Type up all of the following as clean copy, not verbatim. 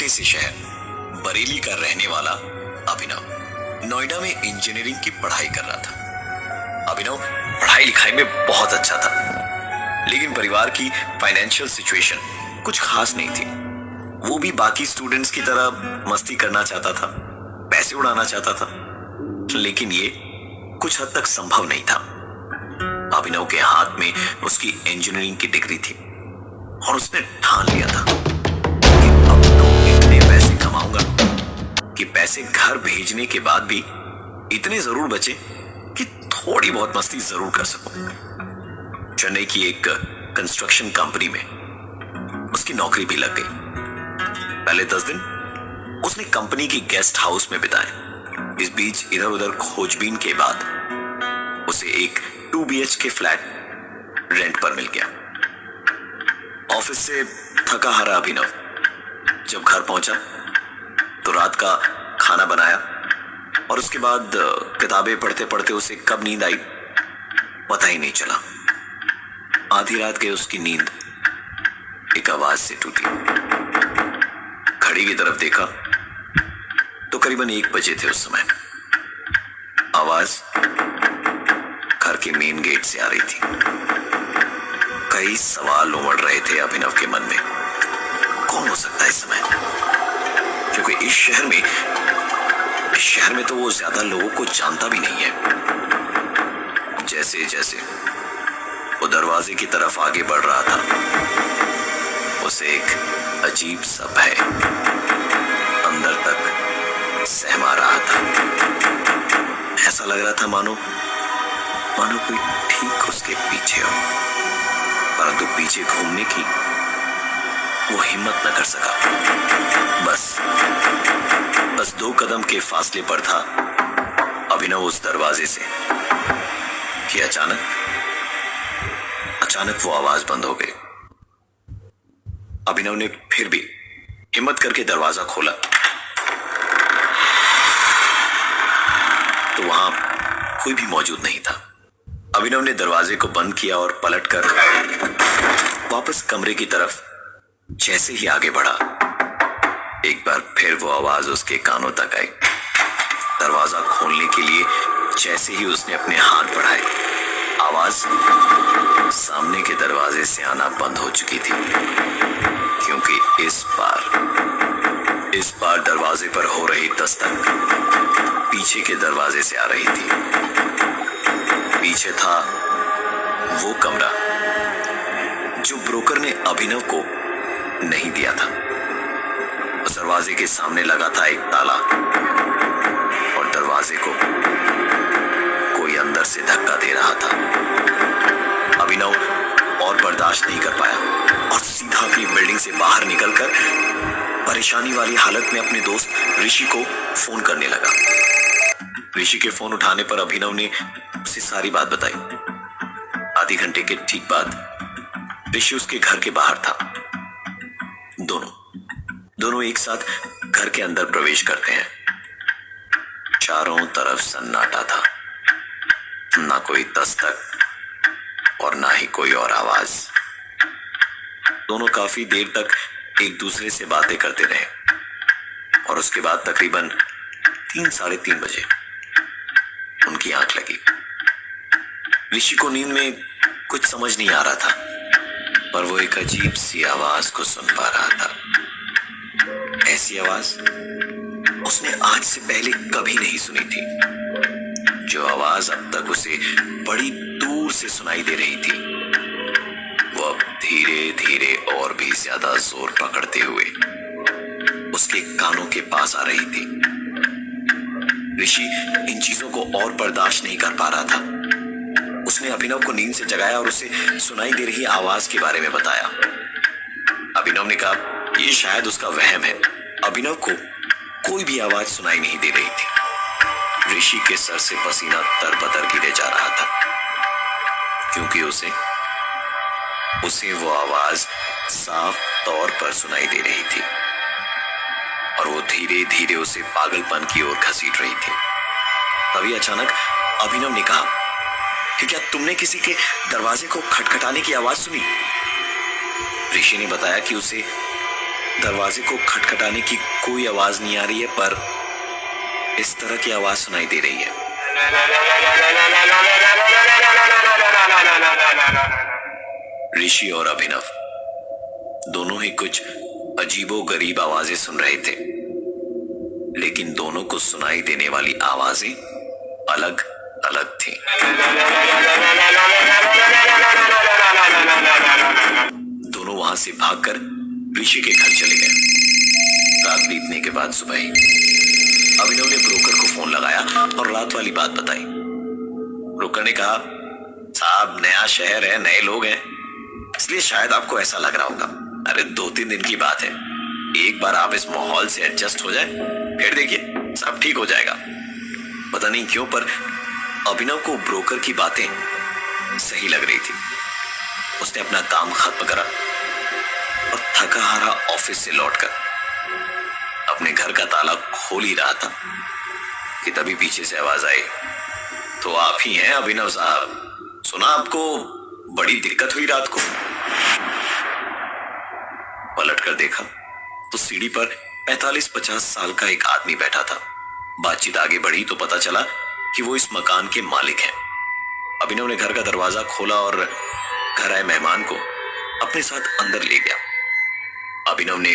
छोटे से शहर बरेली का रहने वाला अभिनव नोएडा में इंजीनियरिंग की पढ़ाई कर रहा था। अभिनव पढ़ाई लिखाई में बहुत अच्छा था, लेकिन परिवार की फाइनेंशियल सिचुएशन कुछ खास नहीं थी। वो भी बाकी स्टूडेंट्स की तरह मस्ती करना चाहता था, पैसे उड़ाना चाहता था, लेकिन ये कुछ हद तक संभव नहीं था। अभिनव के हाथ में उसकी इंजीनियरिंग की डिग्री थी और उसने ठान लिया था कि अब तो इतने पैसे कमाऊंगा कि पैसे घर भेजने के बाद भी इतने जरूर बचे कि थोड़ी बहुत मस्ती जरूर कर सकूं। चेन्नई की एक कंस्ट्रक्शन कंपनी में उसकी नौकरी भी लग गई। पहले 10 दिन उसने कंपनी की गेस्ट हाउस में बिताए। इस बीच इधर उधर खोजबीन के बाद उसे एक 2 BHK फ्लैट रेंट पर मिल गया। ऑफिस से थका हारा अभिनव जब घर पहुंचा तो रात का खाना बनाया और उसके बाद किताबें पढ़ते पढ़ते उसे कब नींद आई पता ही नहीं चला। आधी रात गई उसकी नींद एक आवाज से टूटी। घड़ी की तरफ देखा तो करीबन 1 बजे थे उस समय। आवाज घर के मेन गेट से आ रही थी। कई सवाल उमड़ रहे थे अभिनव के मन में। कौन हो सकता है इस समय? क्योंकि इस शहर में तो वो ज्यादा लोगों को जानता भी नहीं है। जैसे जैसे वो दरवाजे की तरफ आगे बढ़ रहा था, उसे एक अजीब सा भय अंदर तक सहमा रहा था। ऐसा लग रहा था मानो कोई ठीक उसके पीछे हो, परंतु पीछे घूमने की वो हिम्मत न कर सका। बस 2 कदम के फासले पर था अभिनव उस दरवाजे से कि अचानक वो आवाज बंद हो गई। अभिनव ने फिर भी हिम्मत करके दरवाजा खोला तो वहां कोई भी मौजूद नहीं था। अभिनव ने दरवाजे को बंद किया और पलटकर वापस कमरे की तरफ जैसे ही आगे बढ़ा, एक बार फिर वो आवाज उसके कानों तक आई। दरवाजा खोलने के लिए जैसे ही उसने अपने हाथ बढ़ाए, आवाज सामने के दरवाजे से आना बंद हो चुकी थी, क्योंकि इस बार दरवाजे पर हो रही दस्तक पीछे के दरवाजे से आ रही थी। पीछे था वो कमरा जो ब्रोकर ने अभिनव को नहीं दिया था। उस दरवाजे के सामने लगा था एक ताला और दरवाजे को कोई अंदर से धक्का दे रहा था। अभिनव और बर्दाश्त नहीं कर पाया और सीधा अपनी बिल्डिंग से बाहर निकलकर परेशानी वाली हालत में अपने दोस्त ऋषि को फोन करने लगा। ऋषि के फोन उठाने पर अभिनव ने उसे सारी बात बताई। आधे घंटे के ठीक बाद ऋषि उसके घर के बाहर था। दोनों एक साथ घर के अंदर प्रवेश करते हैं। चारों तरफ सन्नाटा था, ना कोई दस्तक और ना ही कोई और आवाज। दोनों काफी देर तक एक दूसरे से बातें करते रहे और उसके बाद तकरीबन 3 साढ़े 3 बजे उनकी आंख लगी। ऋषि को नींद में कुछ समझ नहीं आ रहा था, पर वो एक अजीब सी आवाज को सुन पा रहा था। ऐसी आवाज उसने आज से पहले कभी नहीं सुनी थी। जो आवाज अब तक उसे बड़ी दूर से सुनाई दे रही थी, वो अब धीरे धीरे और भी ज्यादा जोर पकड़ते हुए उसके कानों के पास आ रही थी। ऋषि इन चीजों को और बर्दाश्त नहीं कर पा रहा था। उसने अभिनव को नींद से जगाया और उसे सुनाई दे रही आवाज के बारे में बताया। अभिनव ने कहा यह शायद उसका वहम है। अभिनव को कोई भी आवाज सुनाई नहीं दे रही थी। ऋषि के सर से पसीना तरबतर गिरे जा रहा था, क्योंकि उसे वो आवाज साफ तौर पर सुनाई दे रही थी और वो धीरे धीरे उसे पागलपन की ओर घसीट रही थी। तभी अचानक अभिनव ने कहा कि क्या तुमने किसी के दरवाजे को खटखटाने की आवाज सुनी? ऋषि ने बताया कि उसे दरवाजे को खटखटाने की कोई आवाज नहीं आ रही है, पर इस तरह की आवाज सुनाई दे रही है। ऋषि और अभिनव दोनों ही कुछ अजीबोगरीब आवाजें सुन रहे थे, लेकिन दोनों को सुनाई देने वाली आवाजें अलग अलग थी। दोनों वहां से भागकर ऋषि के घर चले गए। रात बीतने के बाद सुबह ही अभिनव ने ब्रोकर को फोन लगाया और रात वाली बात बताई। ब्रोकर ने कहा, साहब नया शहर है, नए लोग हैं, इसलिए शायद आपको ऐसा लग रहा होगा। अरे 2-3 दिन की बात है, एक बार आप इस माहौल से एडजस्ट हो जाए, फिर देखिए सब ठीक हो जाएगा। पता नहीं क्यों पर अभिनव को ब्रोकर की बातें सही लग रही थी। उसने अपना काम खत्म करा और थका हारा ऑफिस से लौटकर अपने घर का ताला खोल ही रहा था कि तभी पीछे से आवाज आई, तो आप ही हैं अभिनव साहब, सुना आपको बड़ी दिक्कत हुई रात को। पलटकर देखा तो सीढ़ी पर 45-50 साल का एक आदमी बैठा था। बातचीत आगे बढ़ी तो पता चला कि वो इस मकान के मालिक हैं। अभिनव ने घर का दरवाजा खोला और घर आए मेहमान को अपने साथ अंदर ले गया। अभिनव ने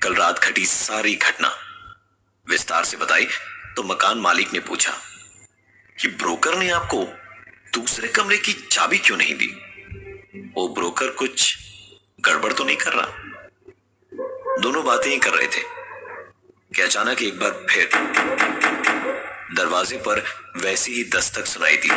कल रात घटी सारी घटना विस्तार से बताई तो मकान मालिक ने पूछा कि ब्रोकर ने आपको दूसरे कमरे की चाबी क्यों नहीं दी? वो ब्रोकर कुछ गड़बड़ तो नहीं कर रहा? दोनों बातें ही कर रहे थे कि अचानक एक बार फिर दरवाजे पर वैसी ही दस्तक सुनाई दी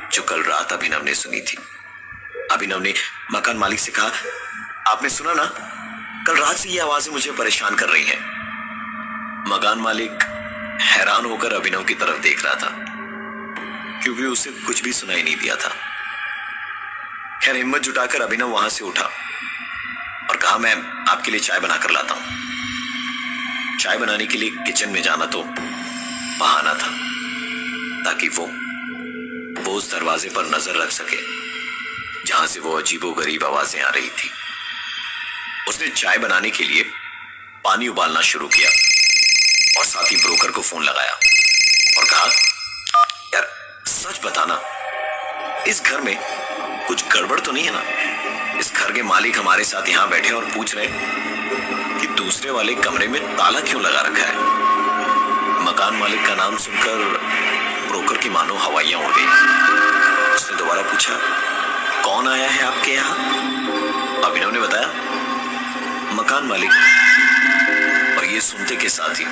जो कल रात अभिनव ने सुनी थी। अभिनव ने मकान मालिक से कहा, आपने सुना ना, कल रात से ये आवाजें मुझे परेशान कर रही हैं। मकान मालिक हैरान होकर अभिनव की तरफ देख रहा था क्योंकि उसे कुछ भी सुनाई नहीं दिया था। खैर हिम्मत जुटाकर अभिनव वहां से उठा और कहा, मैं आपके लिए चाय बनाकर लाता हूं। चाय बनाने के लिए किचन में जाना तो बहाना था ताकि वो उस दरवाजे पर नजर रख सके जहां से वो अजीबोगरीब आवाजें आ रही थी। उसने चाय बनाने के लिए पानी उबालना शुरू किया और साथ ही ब्रोकर को फोन लगाया और कहा, यार सच बताना, इस घर में कुछ गड़बड़ तो नहीं है ना? इस घर के मालिक हमारे साथ यहां बैठे और पूछ रहे कि दूसरे वाले कमरे में ताला क्यों लगा रखा है। मकान मालिक का नाम सुनकर ब्रोकर की मानो हवाइयां उड़ गई। उसने दोबारा पूछा, कौन आया है आपके यहां? अभिनव ने बताया, मकान मालिक। और ये सुनते के साथ ही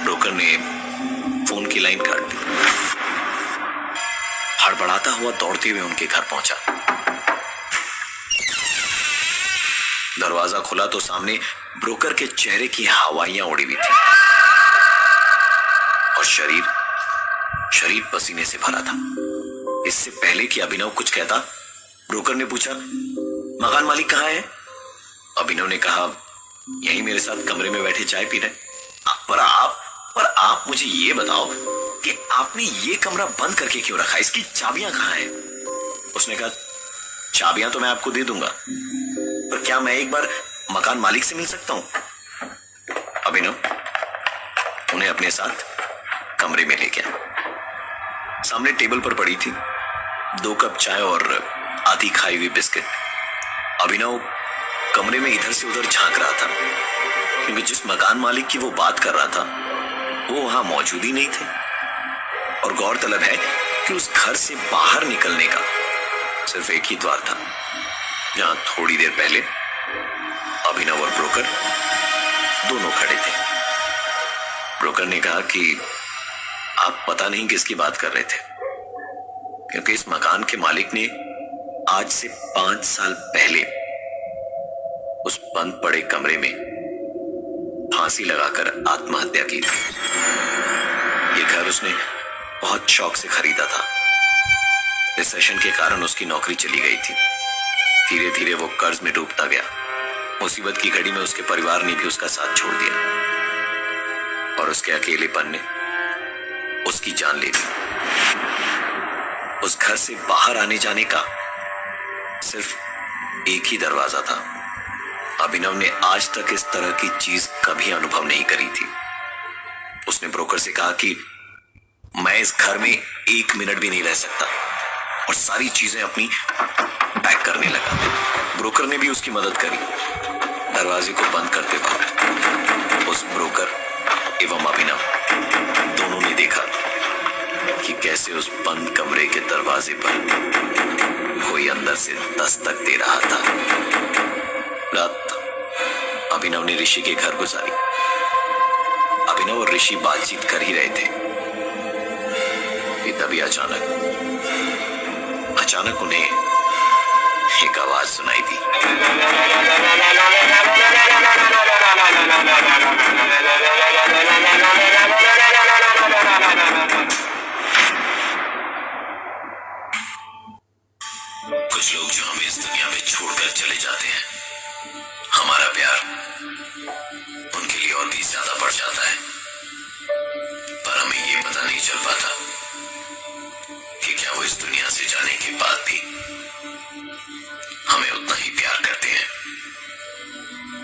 ब्रोकर ने फोन की लाइन काट दी। हड़बड़ाता हुआ दौड़ते हुए उनके घर पहुंचा। दरवाजा खुला तो सामने ब्रोकर के चेहरे की हवाइयां उड़ी हुई थी और शरीर पसीने से भरा था। इससे पहले कि अभिनव कुछ कहता, ब्रोकर ने पूछा, मकान मालिक कहाँ है? अभिनव ने कहा, यहीं मेरे साथ कमरे में बैठे चाय पी रहे। पर आप मुझे ये बताओ कि आपने ये कमरा बंद करके क्यों रखा? इसकी चाबियां कहाँ हैं? उसने कहा, चाबियां तो मैं आपको दे दूंगा, पर क्या मैं एक बार मकान मालिक से मिल सकता हूं? अभिनव उन्हें अपने साथ कमरे में ले गया। सामने टेबल पर पड़ी थी 2 कप चाय और आधी खाई हुई बिस्किट। अभिनव कमरे में इधर से उधर झांक रहा था क्योंकि जिस मकान मालिक की वो बात कर रहा था वो वहां मौजूद ही नहीं थे। और गौरतलब है कि उस घर से बाहर निकलने का सिर्फ एक ही द्वार था जहां थोड़ी देर पहले अभिनव और ब्रोकर दोनों खड़े थे। ब्रोकर ने कहा कि आप पता नहीं किसकी बात कर रहे थे, क्योंकि इस मकान के मालिक ने आज से 5 साल पहले उस बंद पड़े कमरे में फांसी लगाकर आत्महत्या की थी। ये घर उसने बहुत शौक से खरीदा था। रिसेशन के कारण उसकी नौकरी चली गई थी। धीरे धीरे वो कर्ज में डूबता गया। मुसीबत की घड़ी में उसके परिवार ने भी उसका साथ छोड़ दिया और उसके अकेलेपन ने उसकी जान ले ली। उस घर से बाहर आने जाने का सिर्फ एक ही दरवाजा था अभिनव ने आज तक इस तरह की चीज कभी अनुभव नहीं करी थी। उसने ब्रोकर से कहा कि मैं इस घर में 1 मिनट भी नहीं रह सकता और सारी चीजें अपनी पैक करने लगा। ब्रोकर ने भी उसकी मदद करी। दरवाजे को बंद करते वक्त उस ब्रोकर एवं अभिनव दोनों ने देखा कि कैसे उस बंद कमरे के दरवाजे पर कोई अंदर से दस्तक दे रहा था। रात अभिनव ने ऋषि के घर गुजारी। अभिनव और ऋषि बातचीत कर ही रहे थे कि तभी अचानक उन्हें एक आवाज सुनाई दी। कुछ लोग जो हमें इस दुनिया में छोड़कर चले जाते हैं, हमारा प्यार उनके लिए और भी ज्यादा बढ़ जाता है, पर हमें ये पता नहीं चल पाता कि क्या वो इस दुनिया से जाने के बाद भी हमें उतना ही प्यार करते हैं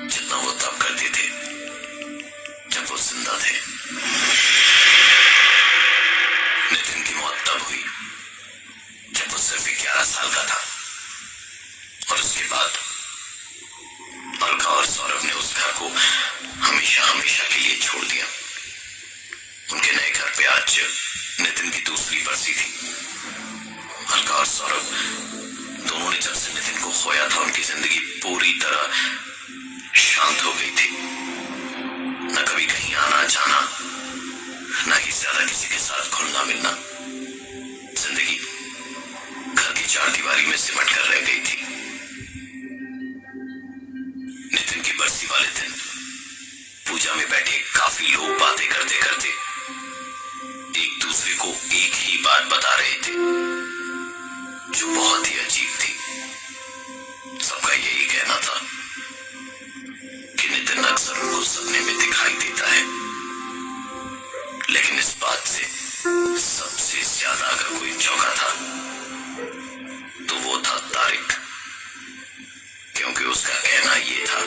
जितना वो तब करते थे जब वो जिंदा थे। नितिन की मौत तब हुई जब वो सिर्फ 11 साल का था और उसके बाद अलका और सौरभ ने उस घर को हमेशा हमेशा के लिए छोड़ दिया। उनके नए घर पे आज नितिन की दूसरी बरसी थी। अलका और सौरभ दोनों ने जब से नितिन को खोया था, उनकी जिंदगी पूरी तरह शांत हो गई थी। न कभी कहीं आना जाना, न ही ज्यादा किसी के साथ घुलना मिलना। जिंदगी घर की 4 दीवारी में सिमट कर रह गई थी। नितिन की बरसी वाले दिन पूजा में बैठे काफी लोग बातें करते करते एक दूसरे को एक ही बात बता रहे थे जो बहुत ही अजीब थी। सबका यही कहना था कि नितिन अक्सर उनको सपने में दिखाई देता है, लेकिन इस बात से सबसे ज्यादा अगर कोई चौंका था तो वो था तारिक, क्योंकि उसका कहना ये था